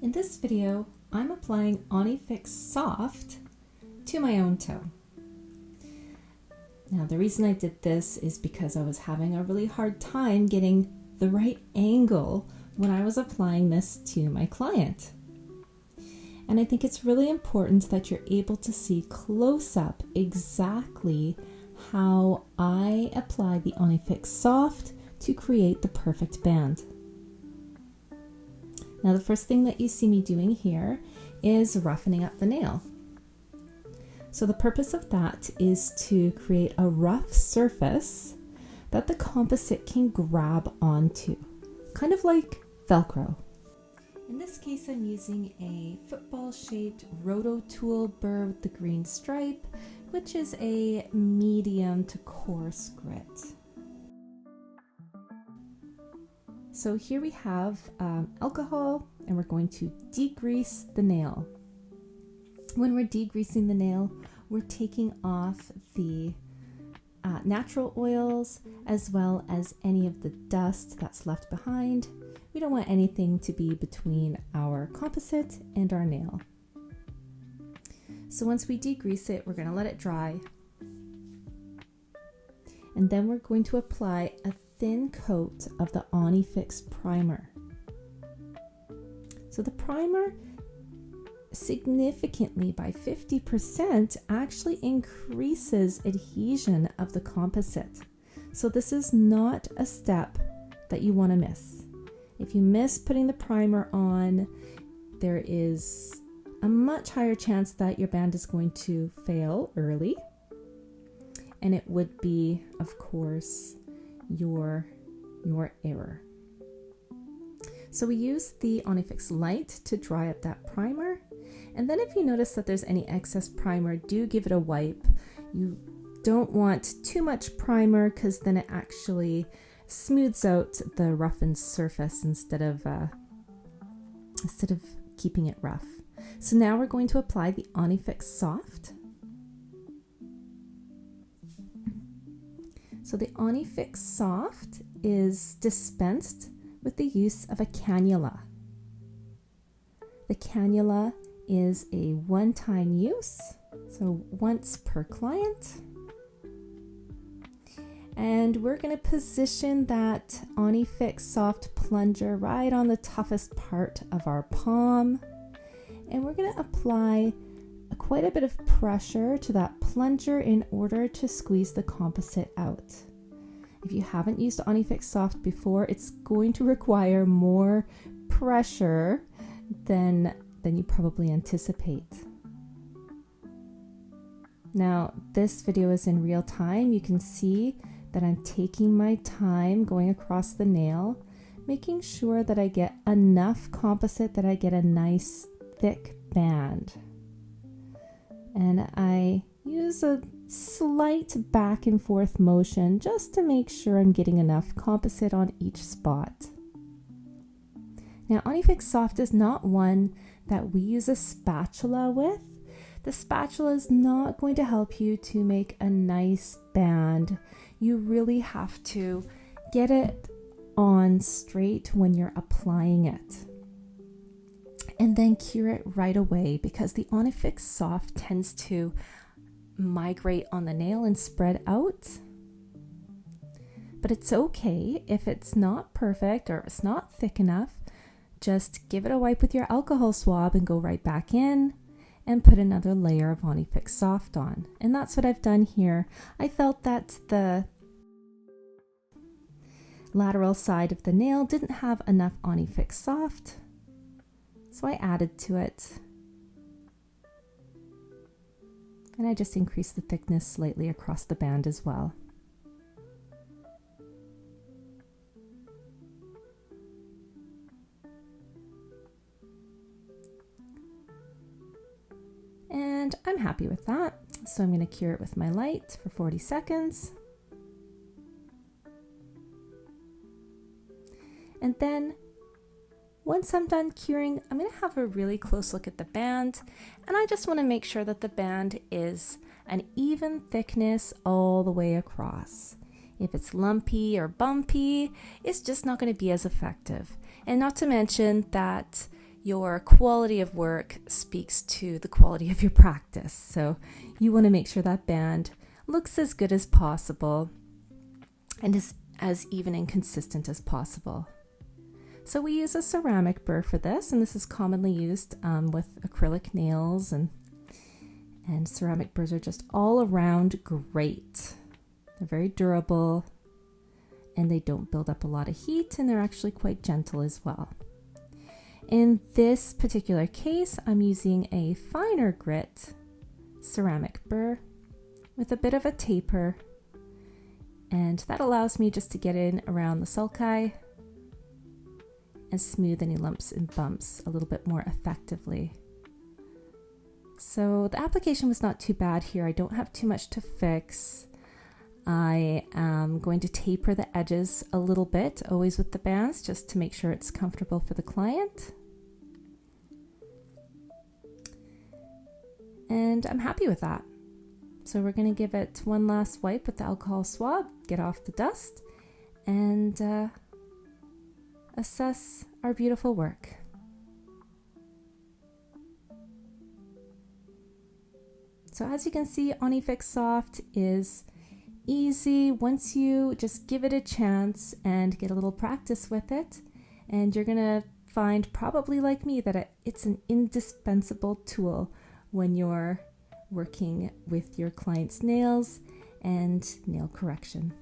In this video, I'm applying Onyfix Soft to my own toe. Now, the reason I did this is because I was having a really hard time getting the right angle when I was applying this to my client. And I think it's really important that you're able to see close up exactly how I apply the Onyfix Soft to create the perfect band. Now, the first thing that you see me doing here is roughening up the nail. So the purpose of that is to create a rough surface that the composite can grab onto, kind of like Velcro. In this case, I'm using a football-shaped roto tool burr with the green stripe, which is a medium to coarse grit. So here we have alcohol, and we're going to degrease the nail. When we're degreasing the nail, we're taking off the natural oils as well as any of the dust that's left behind. We don't want anything to be between our composite and our nail. So once we degrease it, we're going to let it dry. And then we're going to apply a thin coat of the Onyfix primer. So the primer significantly, by 50%, actually increases adhesion of the composite. So this is not a step that you want to miss. If you miss putting the primer on, there is a much higher chance that your band is going to fail early. And it would be, of course, your error. So we use the Onyfix Light to dry up that primer. And then if you notice that there's any excess primer, do give it a wipe. You don't want too much primer because then it actually smooths out the roughened surface instead of keeping it rough. So now we're going to apply the Onyfix Soft. So the Onyfix Soft is dispensed with the use of a cannula. The cannula is a one-time use, so once per client. And we're going to position that Onyfix Soft plunger right on the toughest part of our palm. And we're going to apply quite a bit of pressure to that plunger in order to squeeze the composite out. If you haven't used Onyfix Soft before, it's going to require more pressure than you probably anticipate. Now, this video is in real time. You can see that I'm taking my time going across the nail, making sure that I get enough composite that I get a nice thick band. And I use a slight back and forth motion just to make sure I'm getting enough composite on each spot. Now, Onyfix Soft is not one that we use a spatula with. The spatula is not going to help you to make a nice band. You really have to get it on straight when you're applying it. And then cure it right away, because the Onyfix Soft tends to migrate on the nail and spread out. But it's okay if it's not perfect or if it's not thick enough. Just give it a wipe with your alcohol swab and go right back in and put another layer of Onyfix Soft on. And that's what I've done here. I felt that the lateral side of the nail didn't have enough Onyfix Soft, so I added to it. And I just increased the thickness slightly across the band as well. And I'm happy with that. So I'm going to cure it with my light for 40 seconds. And then once I'm done curing, I'm going to have a really close look at the band, and I just want to make sure that the band is an even thickness all the way across. If it's lumpy or bumpy, it's just not going to be as effective. And not to mention that your quality of work speaks to the quality of your practice. So you want to make sure that band looks as good as possible and is as even and consistent as possible. So we use a ceramic burr for this, and this is commonly used with acrylic nails, and ceramic burrs are just all around great. They're very durable, and they don't build up a lot of heat, and they're actually quite gentle as well. In this particular case, I'm using a finer grit ceramic burr with a bit of a taper, and that allows me just to get in around the sulci and smooth any lumps and bumps a little bit more effectively. So the application was not too bad here. I don't have too much to fix. I am going to taper the edges a little bit, always with the bands, just to make sure it's comfortable for the client. And I'm happy with that. So we're going to give it one last wipe with the alcohol swab, get off the dust, and assess our beautiful work. So as you can see, Onyfix Soft is easy once you just give it a chance and get a little practice with it, and you're gonna find, probably like me, that it's an indispensable tool when you're working with your client's nails and nail correction.